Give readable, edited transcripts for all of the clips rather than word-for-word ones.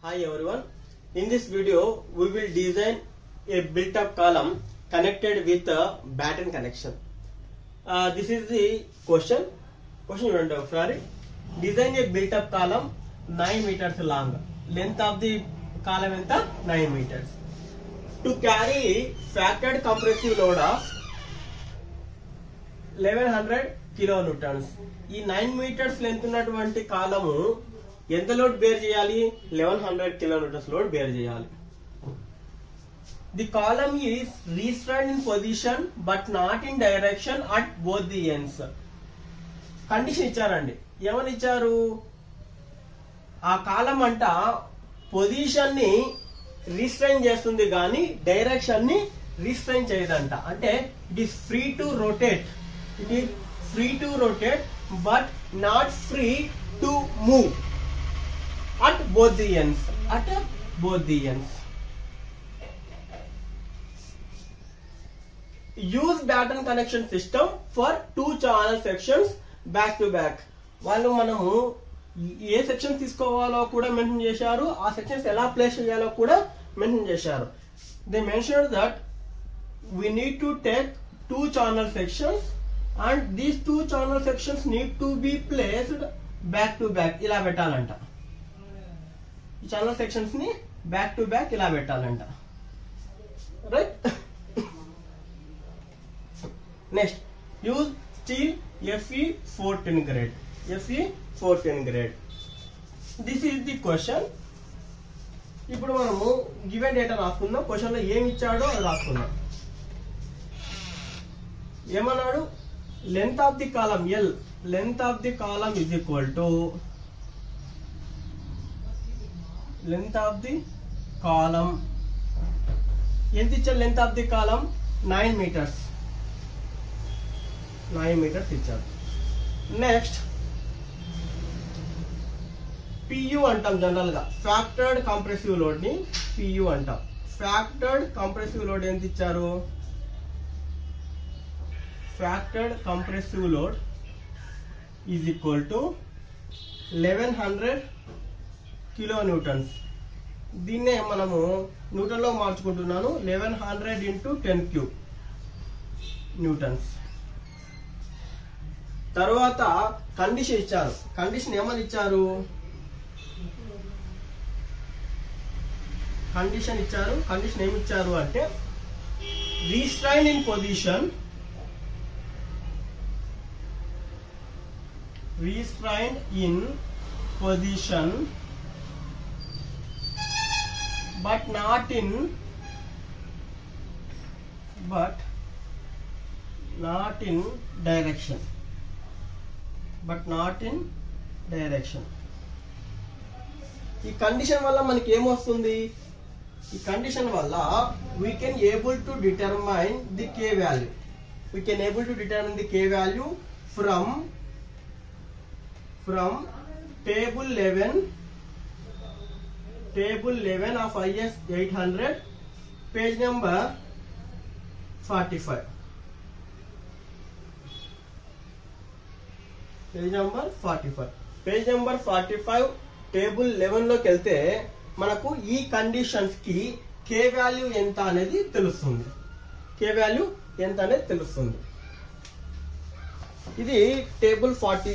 Hi everyone. In this video, we will design a built-up column connected with a batten connection. This is the question. Question you want to design a built-up column 9 meters long. Length of the column is 9 meters. To carry factored compressive load of 1100 kilonewtons. ఈ 9 meters length ఉన్నటువంటి కాలము ఎంత load bear చేయాలి? 1100 kilonewtons load bear చేయాలి. The column is restrained in position but not in direction at both the ends. Condition ఇచ్చారండి. ఏమని ఇచ్చారు? ఆ కాలం అంట పొజిషన్ ని రిస్ట్రైన్ చేస్తుంది కానీ డైరెక్షన్ ని రిస్ట్రైన్ చేయదంట. అంటే it is free to rotate. It is free to rotate but not free to move at both the ends. At both the ends. Use batten connection system for 2 channel sections back to back. వాళ్ళు మనము ఏ section తీసుకోవాలో కూడా mention చేశారు. ఆ sections ఎలా place చేయాలో కూడా mention చేశారు. They mentioned that we need to take 2 channel sections and these 2 channel sections need to be placed back to back. ఇలా పెట్టాలంట. ఈ ఛానల్ సెక్షన్స్ ని బ్యాక్ టు బ్యాక్ ఇలా పెట్టాలంట. Right. Next use steel Fe410 grade. Fe410 grade. This is the question. ఇప్పుడు మనము given data రాసుకుందాం. Question లో ఏమి ఇచ్చాడో అది రాసుకుందాం. ఏమన్నాడు? Length of the column L. Length of the column is equal to length of the column. ఎంత ఇచ్చారు? length of the column 9 meters. 9 meters ఇచ్చారు. నెక్స్ట్ PU అంటాం. జనరల్ గా ఫ్యాక్టర్డ్ కంప్రెసివ్ లోడ్ ని PU అంటాం. ఫ్యాక్టర్డ్ కంప్రెసివ్ లోడ్ ఎంత ఇచ్చారు? Factored compressive load is equal to 1100 kilonewtons. దీన్నే మనము న్యూటన్ లో మార్చుకుంటున్నాను. 1100 into 10 cube న్యూటన్స్. తర్వాత కండిషన్ ఇచ్చారు. కండిషన్ ఏమని ఇచ్చారు? కండిషన్ ఇచ్చారు. కండిషన్ ఏమి ఇచ్చారు అంటే restrain in position, restrain in position but not in direction. ఈ కండిషన్ వల్ల మనకి ఏమొస్తుంది? ఈ కండిషన్ వల్ల we can able to determine the K value. We can able to determine the K value from table 11 of IS 800 page number 45. Page number 45 table 11 లోకి వెళ్తే మనకు ఈ కండిషన్స్ కి K వాల్యూ ఎంత అనేది తెలుస్తుంది. ఇది టేబుల్ 40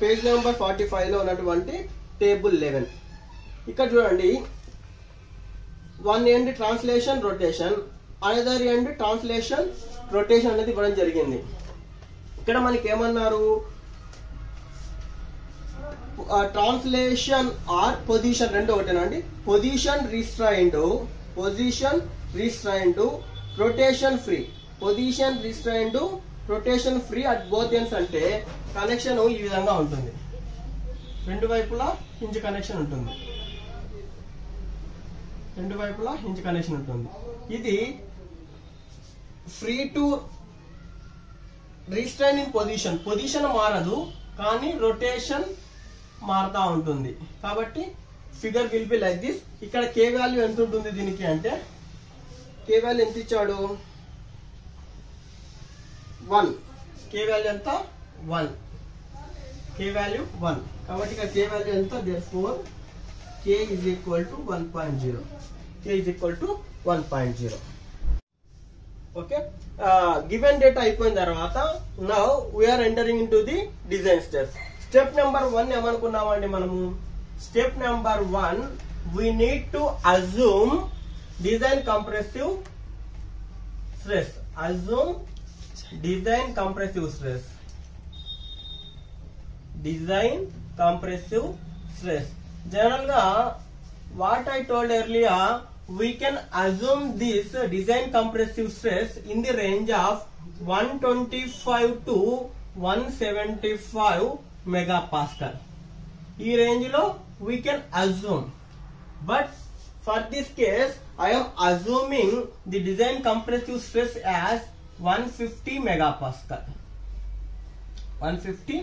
పేజ్ నెంబర్ 45 లో ఉన్నటువంటి టేబుల్ 11. ఇక్కడ చూడండి, 1 end translation rotation, another end translation rotation అనేది ఇవ్వడం జరిగింది. ఇక్కడ మనకి ఏమన్నారు? ట్రాన్స్లేషన్ ఆర్ పొజిషన్ రెండు ఒకటేనండి. Position restrained, rotation free. Position restrained, rotation free at both ends అంటే కనెక్షన్ ఈ విధంగా ఉంటుంది. రెండు వైపులా హింజ్ కనెక్షన్ ఉంటుంది. ఇది free to restrain in position మారదు కానీ రొటేషన్ మారుతా ఉంటుంది. కాబట్టి figure will be like this. ఇక్కడ K వాల్యూ ఎంత ఉంటుంది దీనికి అంటే K వాల్యూ ఎంత ఇచ్చాడు? 1. K వాల్యూ ఎంత? 1. K value 1. కాబట్టి ఇక్కడ K వాల్యూ ఎంత? therefore K is equal to 1.0. K is equal to 1.0. Okay. Given data అయిపోయిన తర్వాత now we are entering into the design steps. Step number 1 ఏమనుకున్నామండి మనము? Step number 1 we need to assume design compressive stress. Assume design compressive stress. Design compressive stress. General ga what I told earlier, we can assume this design compressive stress in the range of 125 to 175 megapascal. Ee range lo we can assume, but for this case I am assuming the design compressive stress as 150 megapascal. 150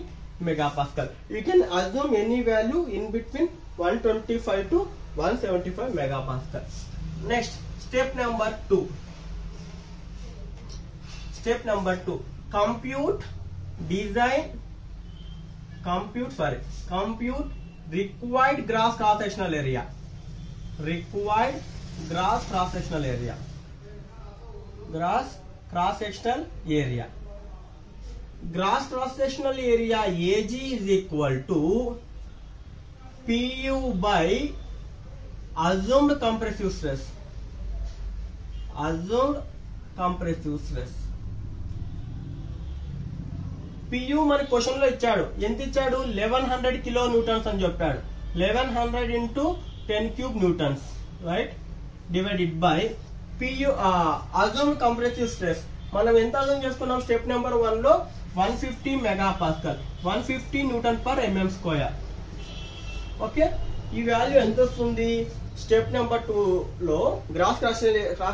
megapascal. You can assume any value in between 125 to 175 megapascal. Next, step number 2. Step number 2. Compute required gross cross-sectional area. Required gross cross-sectional area. Gross cross-sectional area. Gross cross-sectional area AG is equal to PU by assumed compressive stress. Assumed compressive stress. PU మన question లో ఇచ్చాడు. ఎంత ఇచ్చాడు? 1100 kilo Newton's అని చెప్పాడు. 1100 into 10 cube newtons, right? Divided by PU assumed compressive stress. మనం ఎంత assume చేసుకున్నాం? స్టెప్ నెంబర్ 1 లో 150 megapascal, 150 newton per mm square. Okay, ఈ వాల్యూ ఎంత వస్తుంది? స్టెప్ నెంబర్ 2 లో gross cross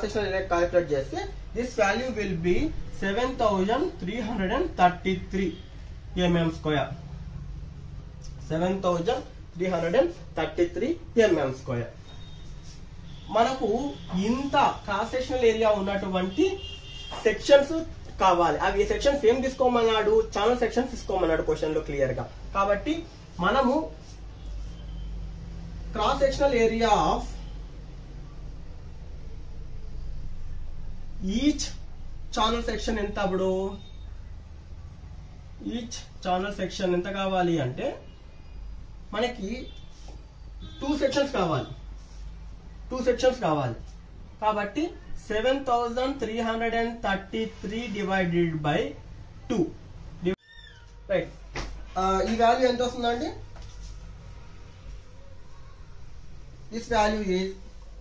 sectional area calculate చేస్తే this value will be 7333 mm square. 7333 mm square. మనకు ఇంత క్రాస్ సెక్షనల్ ఏరియా ఉన్నటువంటి సెక్షన్స్ కావాలి. అవి సెక్షన్స్ ఏం తీసుకోమన్నాడు? ఛానల్ సెక్షన్స్ తీసుకోమన్నాడు క్వశ్చన్ లో క్లియర్ గా. కాబట్టి మనము cross sectional area of each channel section ఎంత? అప్పుడు ఈచ్ ఛానల్ సెక్షన్ ఎంత కావాలి అంటే మనకి 2 సెక్షన్స్ కావాలి. 2 సెక్షన్స్ కావాలి. కాబట్టి 7333 డివైడెడ్ బై 2, రైట్. ఈ వాల్యూ ఎంత వస్తుందండి? This value is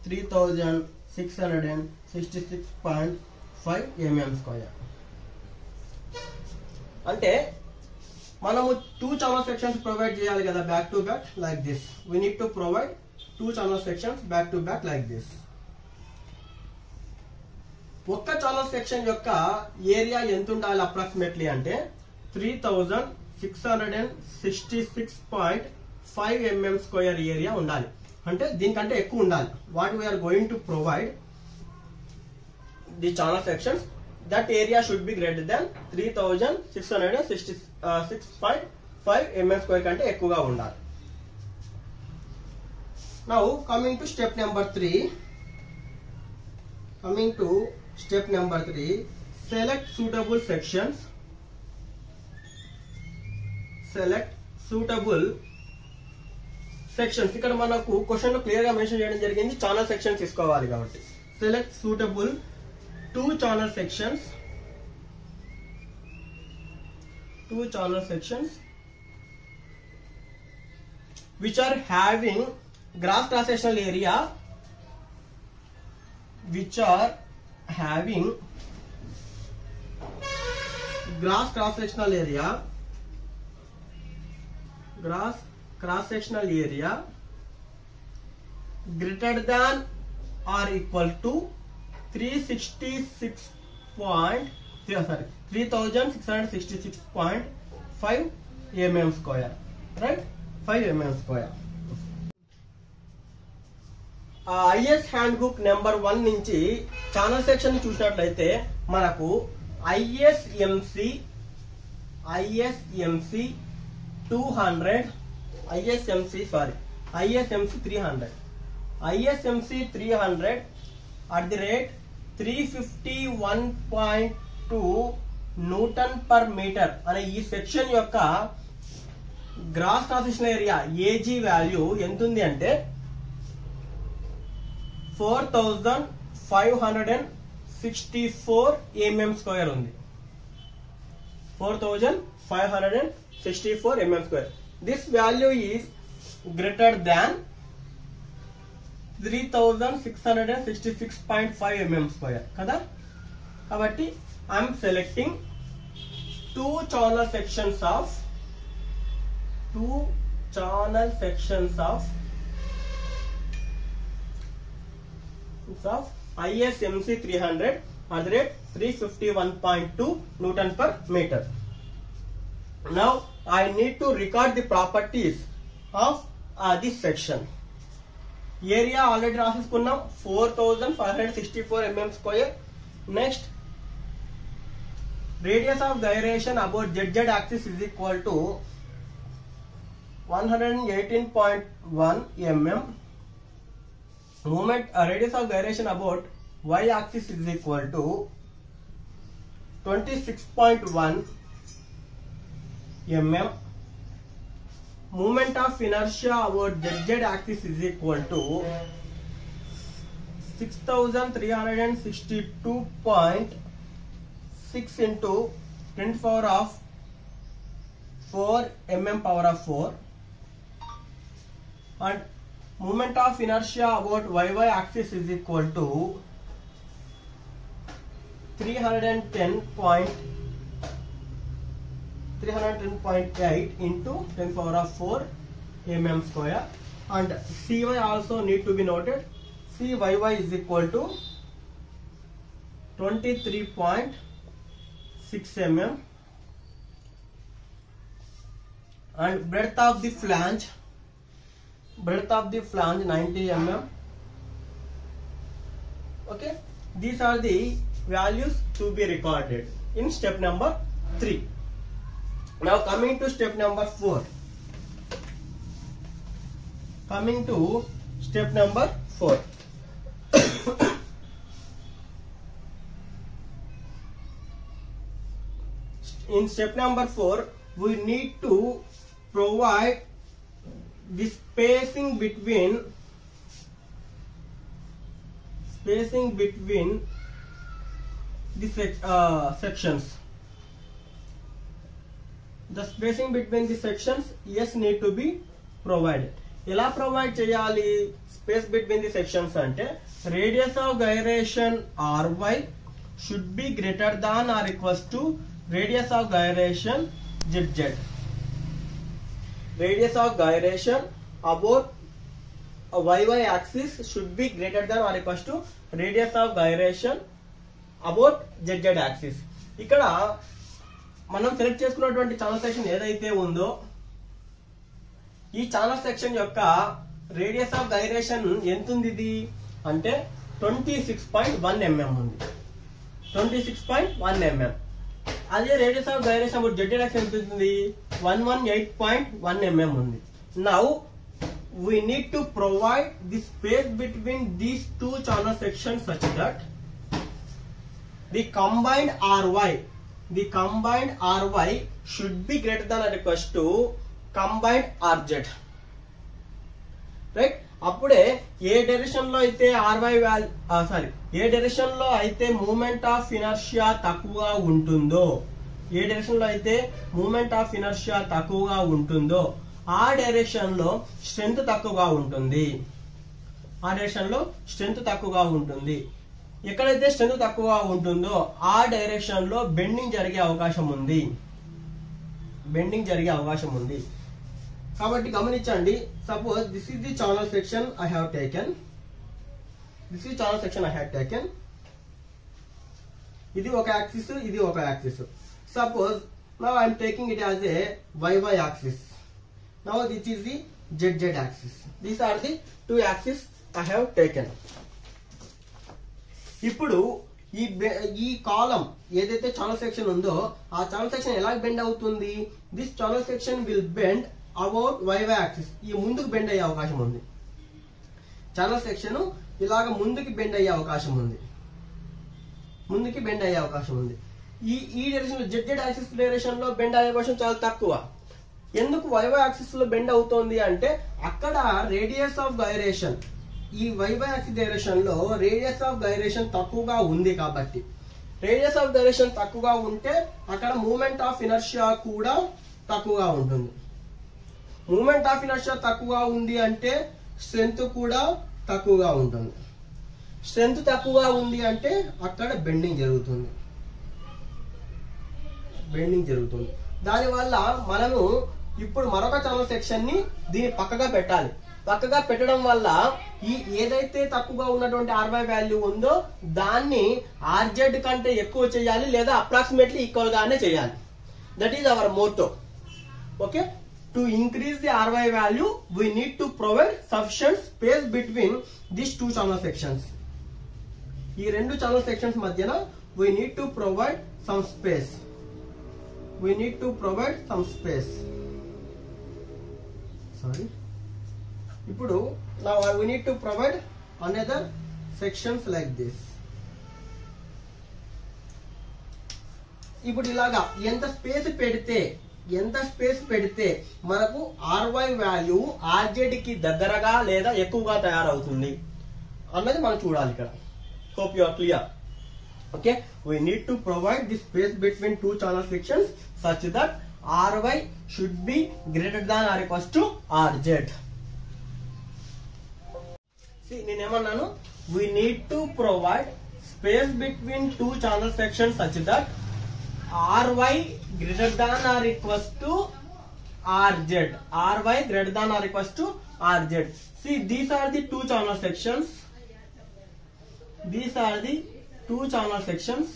3666.5 mm square. అంటే మనము 2 ఛానల్ సెక్షన్స్ ప్రొవైడ్ చేయాలి కదా, back to back like this. We need to provide 2 channel sections back to back like this. ఒక్క ఛానల్ సెక్షన్ యొక్క ఏరియా ఎంత ఉండాలి అప్రాక్సిమేట్లీ అంటే 3666.5 mm స్క్వేర్ ఏరియా ఉండాలి. అంటే దీనికంటే ఎక్కువ ఉండాలి. What we are going to provide the channel sections, that area should be greater than 3666.5 mm square కంటే ఎక్కువగా ఉండాలి. Now coming to step number 3. Step number 3, select suitable sections. Select suitable sections. ఇక్కడ మనకు క్వశ్చన్ లో క్లియర్ గా mention చేయడం జరిగింది channel sections తీసుకోవాలి కాబట్టి. Select suitable 2 channel sections. 2 channel sections which are having gross cross-sectional area, which are having gross cross-sectional area, gross cross-sectional area greater than or equal to 3666.5 mm square, right? 5 mm square. IS handbook number 1 నుంచి channel section చూసినట్లయితే మనకు ISMC 200 ISMC ISMC 300. ISMC 300 at the rate 351.2 newton per metre అనే ఈ section యొక్క gross cross sectional area AG value ఎంత ఉంది అంటే 4564 mm square ఉంది. 4564 mm square. This value is greater than 3666.5 mm square kada. Kabatti I am selecting two channel sections of ISMC 300 at the rate 351.2 Newton per meter. Now I need to record the properties of this section. Area already రాసేసుకున్నాం 4564 mm square. Next, radius of gyration about ZZ axis is equal to 118.1 mm. Moment radius of gyration about y axis is equal to 26.1 mm. Moment of inertia about ZZ axis is equal to 6362.6 into 10 power of 4 mm power of 4, and moment of inertia about YY axis is equal to 310.8 into 10 power of 4 mm square, and CY also need to be noted. CYY is equal to 23.6 mm, and breadth of the flange 90 mm. Okay, these are the values to be recorded in step number 3. Now coming to step number 4. In step number 4, we need to provide the spacing between the sections. The spacing between the sections need to be provided. ఎలా provide చేయాలి space between the sections అంటే radius of gyration RY should be greater than or equals to radius of gyration ZZ. Radius of gyration about YY axis should be greater than or equals to radius of gyration about ZZ axis. ఇక్కడ మనం select చేసుకున్నటువంటి channel section ఏదైతే ఉందో ఈ channel section యొక్క radius of gyration ఎంత ఉంది ఇది అంటే 26.1 mm ఉంది. 26.1 mm. అదే radius of gyration about ZZ axis ఎంత ఉంది 118.1 mm ఉంది. Now we need to provide the space between these two channel sections such that the combined RY should be greater than or equals to combined RZ, right? అప్పుడే ఏ direction లో అయితే ఏ direction లో అయితే moment of inertia తక్కువగా ఉంటుందో ఆ direction లో strength తక్కువగా ఉంటుంది. ఎక్కడైతే స్ట్రెంగ్త్ తక్కువగా ఉంటుందో ఆ డైరెక్షన్ లో బెండింగ్ జరిగే అవకాశం ఉంది. కాబట్టి గమనించండి, suppose this is the channel section I have taken. ఇది ఒక యాక్సిస్, ఇది ఒక axis. Suppose now I am taking it as a YY axis. Now this is the ZZ axis. These are the two axis I have taken. ఇప్పుడు ఈ column ఏదైతే channel section ఉందో ఆ channel section ఎలా bend అవుతుంది? This channel section will bend about YY axis, ఈ ముందుకు bend అయ్యే అవకాశం ఉంది. ఛానల్ సెక్షన్ ఇలాగ ముందుకి బెండ్ అయ్యే అవకాశం ఉంది, ముందుకి బెండ్ అయ్యే అవకాశం ఉంది. ఈ డైరెక్షన్ లో జెడ్ యాక్సిస్ డైరెక్షన్ లో బెండ్ అయ్యే అవకాశం చాలా తక్కువ. ఎందుకు వైవై యాక్సిస్ లో బెండ్ అవుతోంది అంటే అక్కడ రేడియస్ ఆఫ్ గైరేషన్, ఈ వైవై యాక్సిస్ డైరెక్షన్ లో రేడియస్ ఆఫ్ గైరేషన్ తక్కువగా ఉంది. కాబట్టి రేడియస్ ఆఫ్ గైరేషన్ తక్కువగా ఉంటే అక్కడ మూమెంట్ ఆఫ్ ఇనర్షియా కూడా తక్కువగా ఉంటుంది. మూమెంట్ ఆఫ్ ఇనర్షియా తక్కువగా ఉంది అంటే స్ట్రెంత్ కూడా తక్కువగా ఉంటుంది. స్ట్రెంత్ తక్కువగా ఉంది అంటే అక్కడ బెండింగ్ జరుగుతుంది, బెండింగ్ జరుగుతుంది. దానివల్ల మనము ఇప్పుడు మరొక ఛానల్ సెక్షన్ ని దీని పక్కగా పెట్టాలి. పక్కగా పెట్టడం వల్ల ఈ ఏదైతే తక్కువగా ఉన్నటువంటి ఆర్వై వాల్యూ ఉందో దాన్ని ఆర్జెడ్ కంటే ఎక్కువ చేయాలి, లేదా అప్రాక్సిమేట్లీ ఈక్వల్ గానే చేయాలి. That is our motto. Okay, to increase the RY value we need to provide sufficient space between this two channel sections. ఈ రెండు ఛానల్ సెక్షన్స్ మధ్యన we need to provide some space. We need to provide some space. Sorry. ఇప్పుడు now we need to provide another sections like this. ఇప్పుడు ఇలాగా ఎంత space పెడితే మనకు RY value RZ కి దగ్గరగా లేదా ఎక్కువగా తయారవుతుంది అన్నది మనం చూడాలి ఇక్కడ. Hope you are clear. Okay, we need to provide the space between two channel sections such that RY should be greater than or equals to RZ. See, నేనేమన్నాను, we need to provide space between two channel sections such that RY greater than or equals to RZ. RY greater than or equals to RZ. See, these are the two channel sections. These are the two channel sections.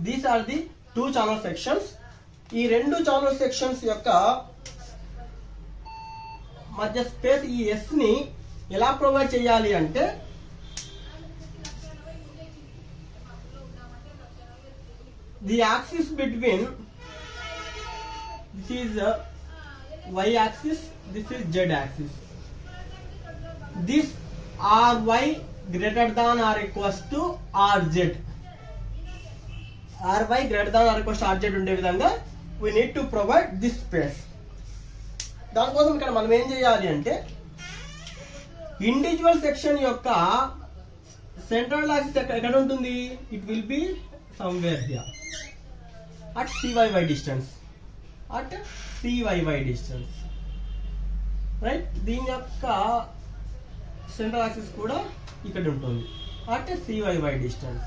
These are the two channel sections. ఈ రెండు channel sections యొక్క మధ్య space ఈ yes ని ఎలా provide చేయాలి అంటే the axis between this is y axis, this is z axis. This RY greater than or equals to RZ. RY greater than or equals to RZ ఉండే విధంగా we need to provide this space. దానికోసం ఇక్కడ మనం ఏం చేయాలి అంటే individual section యొక్క central axis ఎక్కడ ఉంటుంది? It will be somewhere here at CYY distance. At CYY distance. Right? దీని యొక్క సెంట్రల్ యాక్సిస్ కూడా ఇక్కడ ఉంటుంది at CYY distance.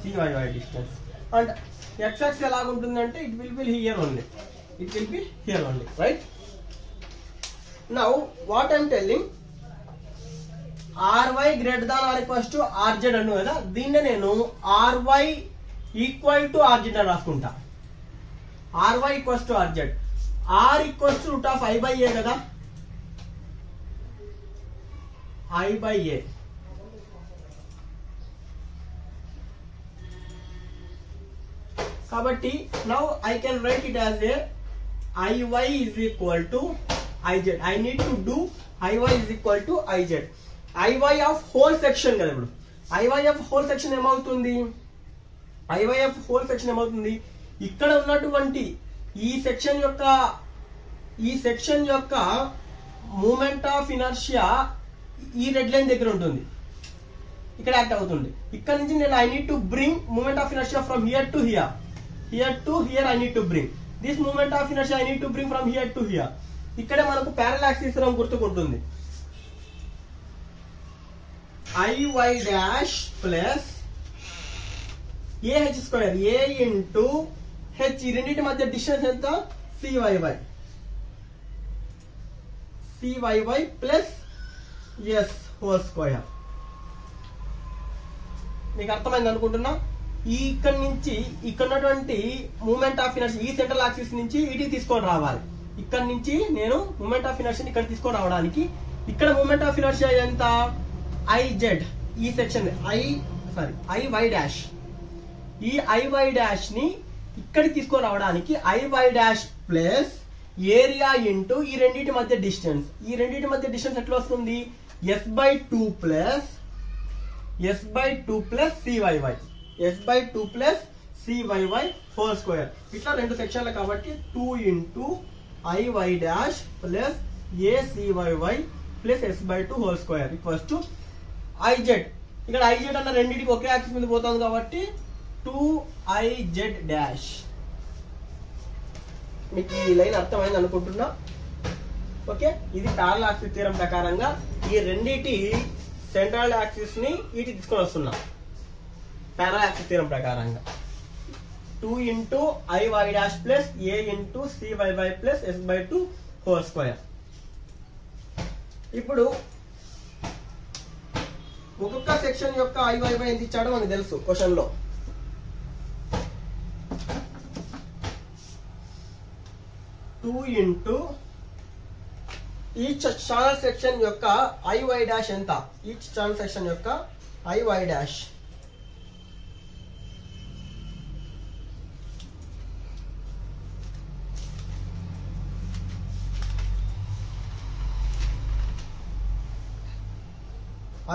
CYY distance. And x axis ఎలా ఉంటుందంటే it will be here only. It will be here only, right? Now what I am telling, RY greater than or equals to RZ అను కదా, దీన్నే నేను RY equal to RZ అని రాసుకుంటా. RY equals to RZ. R equals to root of I by A కదా, I by A. కాబట్టి now I can write it as a IY is equal to IZ. I need to do IY is equal to IZ. IY of whole section కదా. ఇప్పుడు IY of whole section ఏమవుతుంది? IY of whole section ఏమవుతుంది? ఇక్కడ ఉన్నటువంటి ఈ section యొక్క moment of inertia ఈ red line దగ్గర ఉంటుంది, ఇక్కడ యాక్ట్ అవుతుంది. ఇక్కడ నుంచి నేను I need to bring moment of inertia from here to here, here to here. I need to bring this moment of inertia, I need to bring from here to here. ఇక్కడే మనకు parallel axis గుర్తుకుంటుంది. IY dash plus AH square, A into H. ఈ రెండింటి మధ్య distance ఎంత? CYY. CYY plus S whole square. మీకు అర్థమైంది అనుకుంటున్నా. ఇక్కడ నుంచి ఇక్కడ ఉన్నటువంటి మూమెంట్ ఆఫ్ ఇనర్షియా ఈ సెంట్రల్ యాక్సిస్ నుంచి ఇటు తీసుకొని రావాలి. ఇక్కడ నుంచి నేను మూమెంట్ ఆఫ్ ఇనర్షియా ఇక్కడ తీసుకొని రావడానికి ఇక్కడ మూమెంట్ ఆఫ్ ఇనర్షియా ఎంత? IZ. ఈ సెక్షన్ IY డాష్ ఈ ఐవై డాష్ ని ఇక్కడికి తీసుకొని రావడానికి IY dash plus area into ఈ రెండింటి మధ్య డిస్టెన్స్. ఈ రెండింటి మధ్య డిస్టెన్స్ ఎట్లా వస్తుంది? s/2 plus s/2 plus CYY, s/2 plus CYY whole square. ఇట్లా రెండు సెక్షన్లు కాబట్టి 2 into IY dash plus ACYY plus s/2 whole square equals to IZ. ఇక్కడ ఐజెడ్ అన్న రెండింటికి ఒకే యాక్సిస్ మీద పోతుంది కాబట్టి 2IZ డాష్. మీకు ఈ లైన్ అర్థమైంది అనుకుంటున్నా. ఓకే, ఇది ప్యారలల్ యాక్సిస్ థీరం ప్రకారంగా ఈ రెండిటి సెంట్రల్ యాక్సిస్ ని ఇటు తీసుకొని వస్తున్నా. ప్యారలల్ యాక్సిస్ థీరం ప్రకారంగా 2 into IY dash plus A into CYY plus s/2 whole square. ఇప్పుడు ఒక్కొక్క సెక్షన్ యొక్క ఐవైవై ఎంత ఇచ్చాడో మనకు తెలుసు క్వశ్చన్ లో. ఇంటూ ఈచ్ ఛానల్ సెక్షన్ యొక్క ఐవై డాష్ ఎంత? ఈచ్ ఛానల్ సెక్షన్ యొక్క IY dash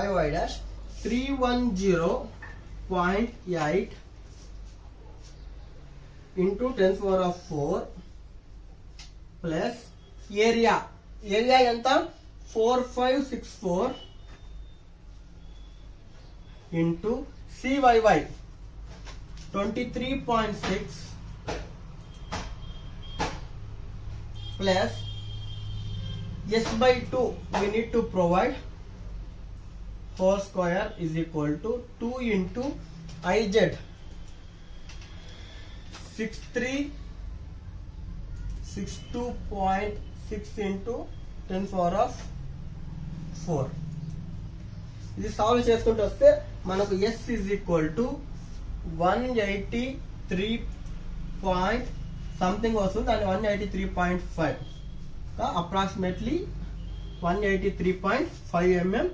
IY dash 310.8 into 10⁴ plus area. Area ఎంత? 4564 into CYY 23.6 plus s/2 we need to provide whole square is equal to 2 into IZ 6362.6 into 10⁴. ఇది solve చేసుకుంటూ వస్తే మనకు s is equal to 183 point something వస్తుంది. దాని 183.5 approximately 183.5 mm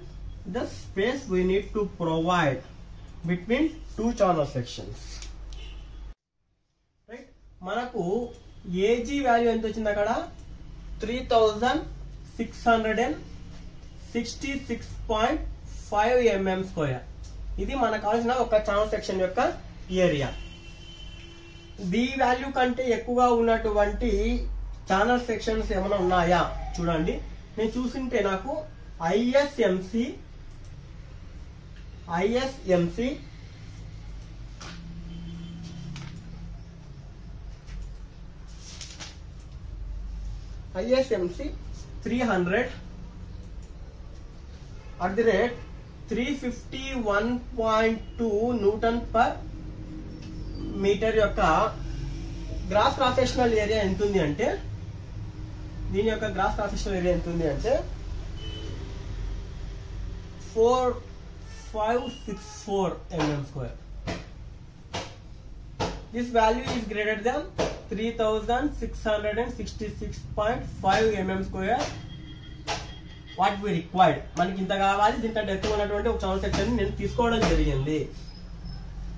the space we need to provide between two channel sections. Right? మనకు AG value ఎంత వచ్చింది అక్కడ? 3666.5 mm². ఇది మనకు కావాల్సిన ఒక ఛానల్ సెక్షన్ యొక్క ఏరియా. ది వాల్యూ కంటే ఎక్కువగా ఉన్నటువంటి ఛానల్ సెక్షన్స్ ఏమైనా ఉన్నాయా చూడండి. నేను చూసింటే నాకు ISMC ISMC 300 at the rate 351.2 newton per metre యొక్క గ్రాస్ క్రాస్ సెక్షనల్ ఏరియా ఎంత ఉంది అంటే, దీని యొక్క గ్రాస్ క్రాస్ సెక్షనల్ ఏరియా ఎంత ఉంది అంటే 4564 mm². This value is greater than 3666.5 mm². What we required. మనకి ఇంత కావాలి, దీనికంటే ఎక్కువ ఉన్నటువంటి ఒక ఛానల్ సెక్షన్ నేను తీసుకోవడం జరిగింది.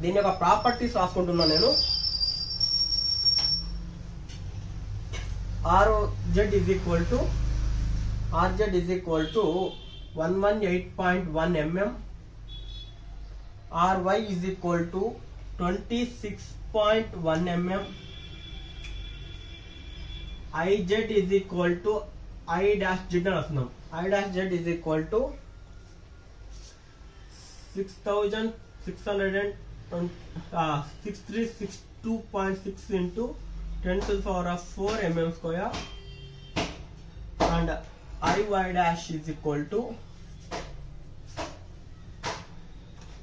దీని యొక్క ప్రాపర్టీస్ రాసుకుంటున్నాను నేను. RZ is equal to 118.1 mm. RY is equal to 26.1 mm. IZ is equal to I dash Z అని వస్తున్నాం. I dash Z is equal to 6362.6 into 10⁴ mm², and IY dash is equal to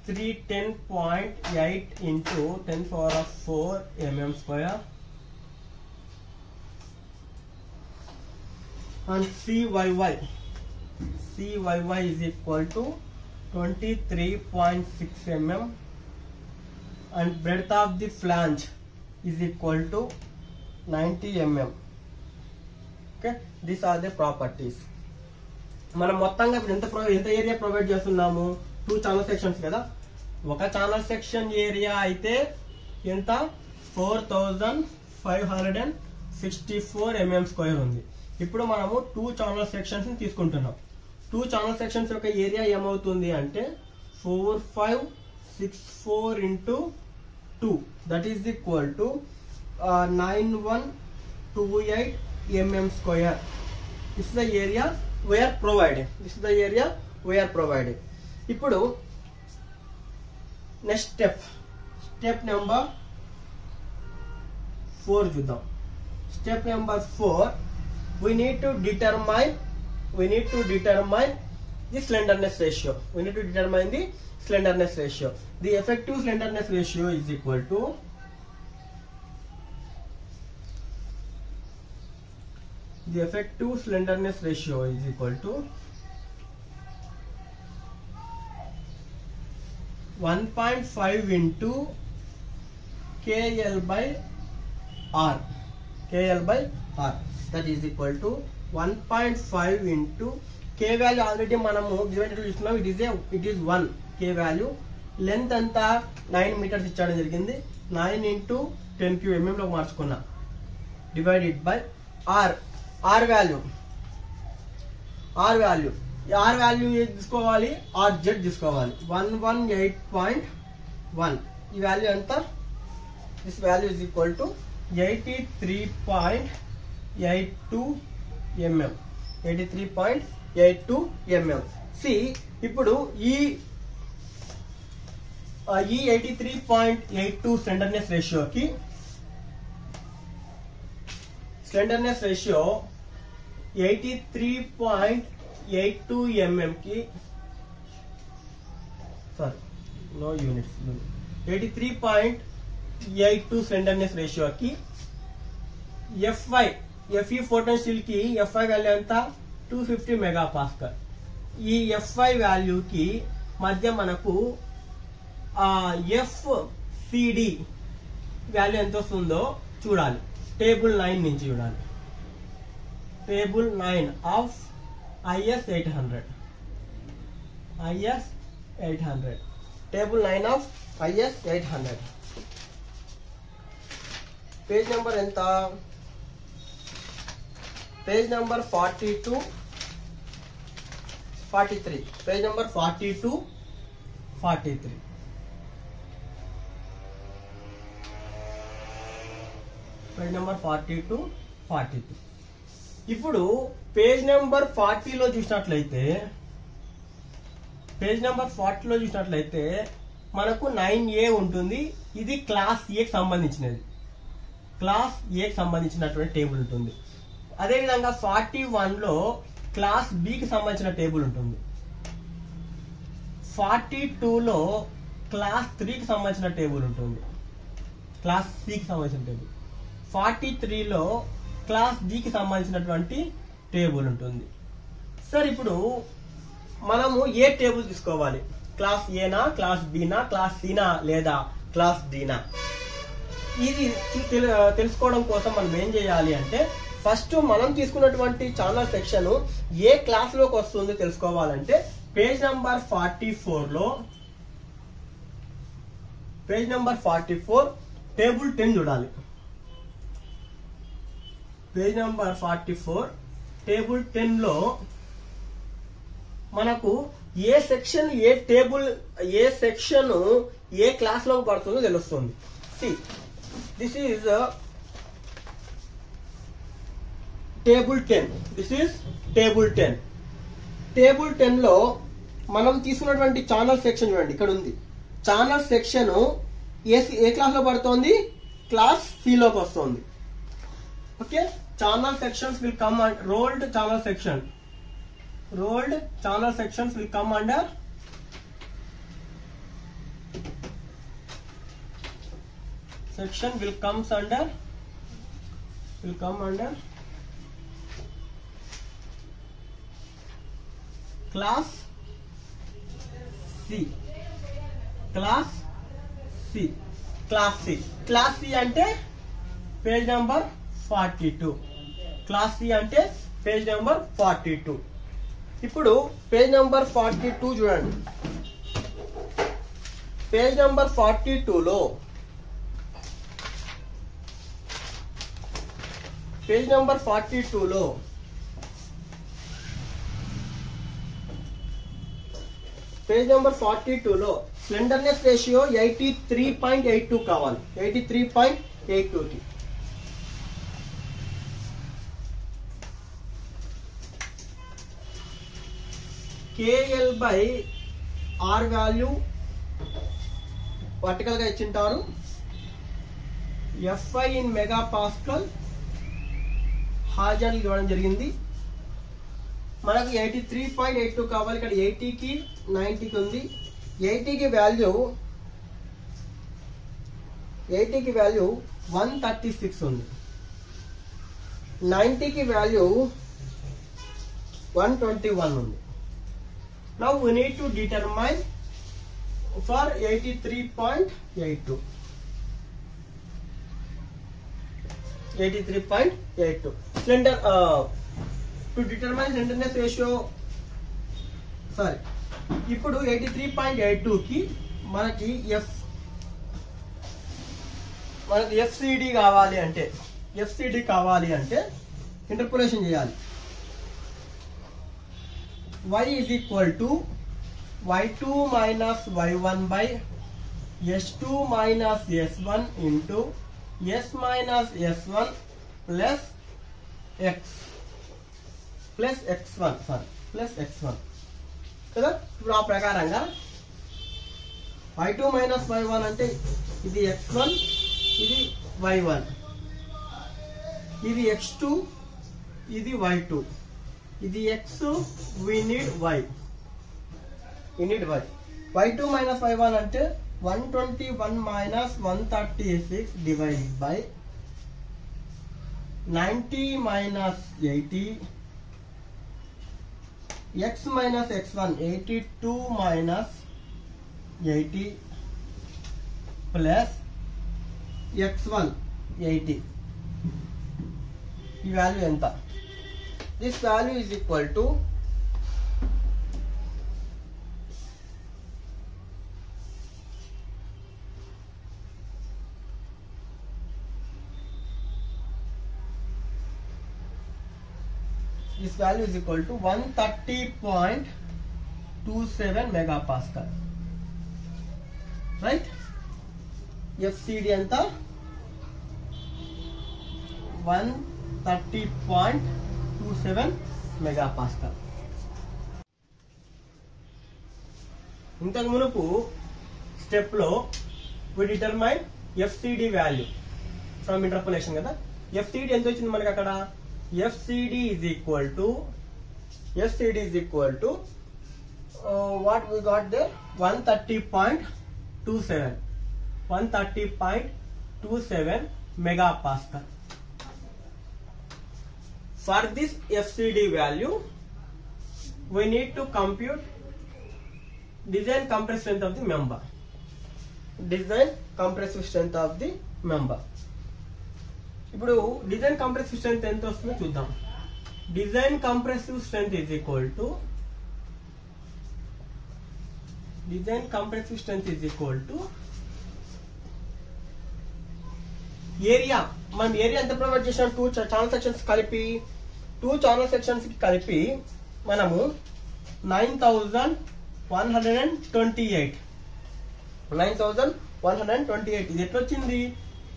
310.8 into 10⁴ mm², and CYY is equal to 23.6 mm, and breadth of the flange is equal to 90 mm. Okay, these are the properties. మనం మొత్తంగా ఎంత area provide చేస్తున్నాము? 2 channel sections కదా. ఒక channel section area అయితే ఎంత 4564 mm² ఉంది. ఇప్పుడు మనము 2 ఛానల్ సెక్షన్స్ తీసుకుంటున్నాం. 2 ఛానల్ సెక్షన్స్ యొక్క ఏరియా ఏమవుతుంది అంటే 4564 into 2 that is equal to 9128 mm². This is the area we are providing. ఇప్పుడు నెక్స్ట్ స్టెప్ నెంబర్ 4 చూద్దాం. Step number 4 we need to determine the slenderness ratio. The effective slenderness ratio is equal to the effective slenderness ratio is equal to 1.5 into KL by R. That is equal to 1.5 into K value already మనము given to చూస్తున్నాం. it is 1 K value. Length అంతా 9 meters ఇచ్చడం జరిగింది. 9 into 10 cube mm లో మార్చుకున్నా. Divided by R value తీసుకోవాలి, RZ తీసుకోవాలి. 118.1 ఈ value ఎంత? This value is equal to 83.82 mm. 83.82 mm. ఇప్పుడు ఈ 83.82 స్లెండర్నెస్ రేషియోకి స్లెండర్నెస్ రేషియో 83.82 mm కి 83.82 స్లెండర్నెస్ రేషియోకి FE పొటెన్షియల్ కి FI వాల్యూ ఎంత? 250 MPa. ఈ FI వాల్యూకి మధ్య మనకు FCD వాల్యూ ఎంత వస్తుందో చూడాలి. టేబుల్ 9 నుంచి చూడాలి. Table 9 of IS 800. Table 9 of IS 800. Page number ఎంత? Page number 42 43. Page number 42 43. Page number 42 43. ఇప్పుడు పేజ్ నెంబర్ 40లో చూసినట్లయితే మనకు 9A ఉంటుంది. ఇది క్లాస్ ఏకి సంబంధించినటువంటి టేబుల్ ఉంటుంది. అదేవిధంగా 41లో క్లాస్ బికి సంబంధించిన టేబుల్ ఉంటుంది. 42లో క్లాస్ 3కి సంబంధించిన టేబుల్ ఉంటుంది. క్లాస్ సికి సంబంధించిన టేబుల్. 43లో క్లాస్ డికి సంబంధించినటువంటి టేబుల్ ఉంటుంది. సార్ ఇప్పుడు మనము ఏ టేబుల్ తీసుకోవాలి? క్లాస్ ఏనా, క్లాస్ బినా, క్లాస్ సినా లేదా క్లాస్ డినా? ఇది తెలుసుకోవడం కోసం మనం ఏం చేయాలి అంటే ఫస్ట్ మనం తీసుకున్నటువంటి ఛానల్ సెక్షన్ ఏ క్లాస్ లోకి వస్తుంది తెలుసుకోవాలంటే పేజ్ నెంబర్ 44లో టేబుల్ 10 చూడాలి. పేజ్ నెంబర్ 44 టేబుల్ 10లో మనకు ఏ సెక్షన్ ఏ క్లాస్ లో పడుతుందో తెలుస్తుంది. This is table 10. టేబుల్ 10 లో మనం తీసుకున్నటువంటి ఛానల్ సెక్షన్ చూడండి, ఇక్కడ ఉంది. ఛానల్ సెక్షన్ ఏ క్లాస్ లో పడుతోంది? క్లాస్ సి లోకి వస్తుంది. Okay, channel sections will come and rolled channel sections will come under class C. Class C అంటే పేజ్ నెంబర్ 42. క్లాస్ సి అంటే పేజ్ నెంబర్ 42. ఇప్పుడు పేజ్ నెంబర్ 42 చూడండి. పేజ్ నెంబర్ 42లో page number 42లో స్లెండర్నెస్ రేషియో 83.82 కావాలి. 83.82కి KL/R వాల్యూ వర్టికల్ గా ఇచ్చింటారు. FI ఇన్ మెగా పాస్కల్ హాజర్ ఇవ్వడం జరిగింది. మనకు 83.82 కావాలి. ఇక్కడ 80కి 90కి ఉంది. 80కి వాల్యూ 136 ఉంది. 90కి వాల్యూ 121 ఉంది. Now we need to determine for 83.82. 83.82 slender to determine slenderness ratio. Sorry, ఇప్పుడు 83.82 కి మనకి FCD కావాలి అంటే ఇంటర్పోలేషన్ చేయాలి. Y is equal to y2 minus y1 by s2 minus s1 into s minus s1 plus x1 కదా. ఇప్పుడు ఆ ప్రకారంగా y2 minus y1 అంటే ఇది x1, ఇది y1, ఇది x2, ఇది y2, ఇది x, we need y. y2 minus y1 అంటే 121 minus 136 divided by 90 minus 80, x minus x1 82 minus 80 plus x1 80. ఈ వాల్యూ ఎంత? This value is equal to this value is equal to 130.27 megapascal, right? FCD anta 130.27 megapascal. ఇంతకు మునుపు step లో we determine FCD value from interpolation కదా. FCD ఎంత వచ్చింది మనకి అక్కడ? FCD is equal to what we got there, 130.27 megapascal. For this FCD value we need to compute design compressive strength of the member. ఇప్పుడు design compressive strength ఎంత వస్తుందో చూద్దాం. Design compressive strength is equal to area. మనం area ఎంత provide చేసాం? 2 channel sections కి కలిపి మనము 9128 ఇది ఎట్లా వచ్చింది?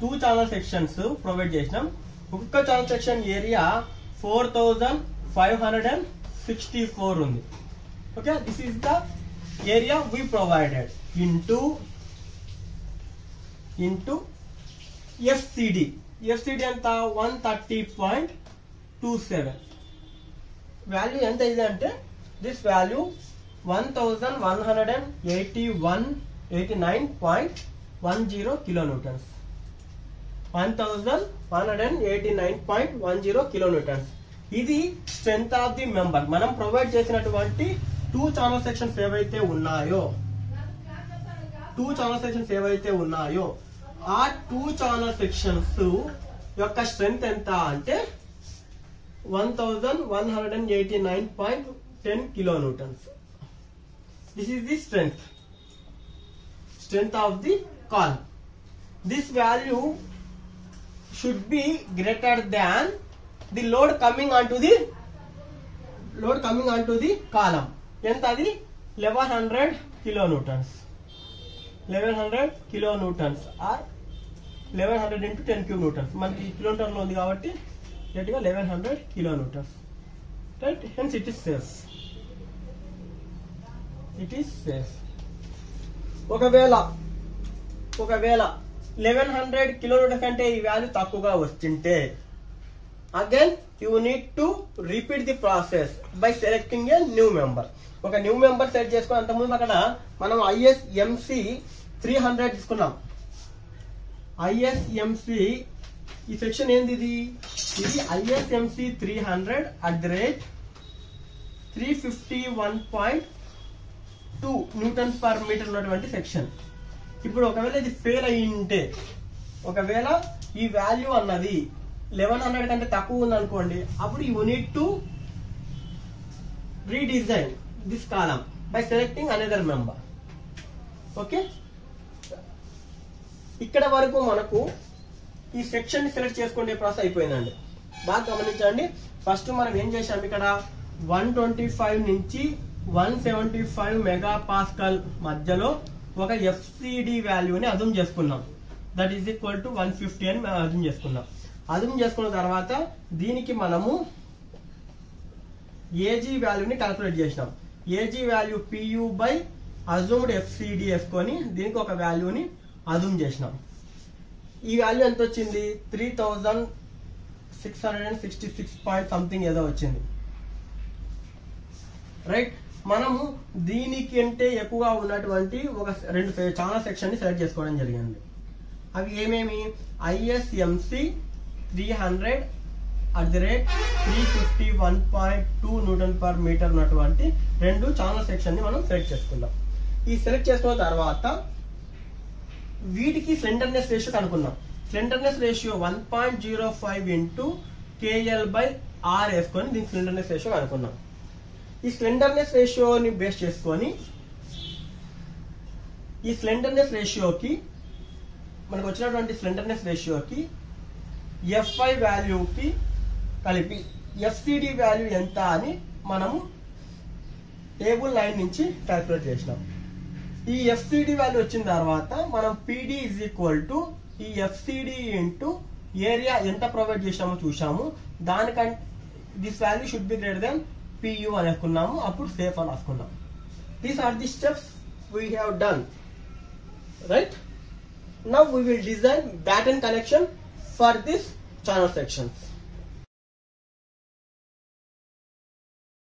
2 ఛానల్ సెక్షన్స్ ప్రొవైడ్ చేసినాం. ఒక్కొక్క ఛానల్ సెక్షన్ ఏరియా 4564 ఉంది. Okay, this is the area we provided into FCD. FCD ఎంత? 130.27. వాల్యూ ఎంత ఇది అంటే దిస్ వాల్యూ 1189.10 కిలోన్యూటన్స్. 1189.10 కిలోన్యూటన్స్. ఇది స్ట్రెంత్ ఆఫ్ ది మెంబర్. మనం ప్రొవైడ్ చేసినటువంటి 2 ఛానల్ సెక్షన్స్ ఏవైతే ఉన్నాయో ఆ 2 ఛానల్ సెక్షన్స్ యొక్క స్ట్రెంత్ ఎంత అంటే 1189.10 kilonewtons. This is the strength of the column. This value should be greater than the load coming on to the column ఎంత అది 1100 kilonewtons. 1100 kilonewtons or 1100 into 10 cube newtons. మనకి kilometre లో ఉంది కాబట్టి గట్టిగా 1100 kilonewtons. Right, hence it is safe. ఒకవేళ 1100 kilonewtons కంటే ఈ వాల్యూ తక్కువగా వస్తుంటే again you need to repeat the process by selecting a new member. ఒక న్యూ మెంబర్ సెలెక్ట్ చేసుకుని అంతకుముందు అక్కడ మనం ISMC 300 తీసుకున్నాం. ISMC ఈ సెక్షన్ ఏంది, ఇది ISMC 300 @351.2 న్యూటన్స్ పర్ మీటర్ ఉన్నటువంటి సెక్షన్. ఇప్పుడు ఒకవేళ ఇది ఫెయిల్ అయ్యి ఉంటే, ఒకవేళ ఈ వాల్యూ అన్నది 1100 కంటే తక్కువ ఉంది అనుకోండి, అప్పుడు you need to redesign this column by selecting another member. Okay, ఇక్కడ వరకు మనకు ఈ సెక్షన్ ని సెలెక్ట్ చేసుకునే ప్రాసెస్ అయిపోయిందండి. బాగా గమనించండి. ఫస్ట్ మనం ఏం చేసాం, ఇక్కడ 125 నుంచి 175 మెగాపాస్కల్ మధ్యలో ఒక FCD వాల్యూని అదుం చేసుకున్నాం. దట్ ఈస్ ఈక్వల్ టు 150 అని అదుం చేసుకున్నాం. అదుం చేసుకున్న తర్వాత దీనికి మనము AG వాల్యూని క్యాల్కులేట్ చేసినాం. AG value PU by assumed FCD వేసుకొని దీనికి ఒక వాల్యూని అదుం చేసినాం. ఈ వాల్యూ ఎంత వచ్చింది, 3666 పాయింట్ సంథింగ్ ఏదో వచ్చింది. రైట్, మనము దీనికి అంటే ఎక్కువగా ఉన్నటువంటి చాలా సెక్షన్ ని సెలెక్ట్ చేసుకోవడం జరిగింది. అవి ఏమేమి, ISMC 300 @351.2 న్యూటన్ పర్ మీటర్ ఉన్నటువంటి రెండు ఛానల్ సెక్షన్ ని మనం సెలెక్ట్ చేసుకున్నాం. ఈ సెలెక్ట్ చేసుకున్న తర్వాత వీటికి స్లెండర్నెస్ రేషియో కనుక్కున్నాం. స్లెండర్నెస్ రేషియో 1.05 into KL/R వేసుకొని దీనికి స్లెండర్నెస్ రేషియో కనుక్కున్నాం. ఈ స్లెండర్నెస్ రేషియోని బేస్ చేసుకొని ఈ స్లెండర్నెస్ రేషియోకి మనకు వచ్చినటువంటి స్లెండర్నెస్ రేషియోకి FI వాల్యూకి కలిపి FCD వాల్యూ ఎంత అని మనము టేబుల్ 9 నుంచి క్యాల్కులేట్ చేసినాం. ఈ FCD వాల్యూ వచ్చిన తర్వాత మనం PD ఈజ్ ఈక్వల్ టు ఈ FCD ఇంటూ ఏరియా ఎంత ప్రొవైడ్ చేసామో చూసాము. దానికంటే this value should be greater than PU అని అనుకున్నాము. అప్పుడు సేఫ్ అని రాసుకున్నాం. These are the steps we have done. Right, now we will design batten connection for this channel sections.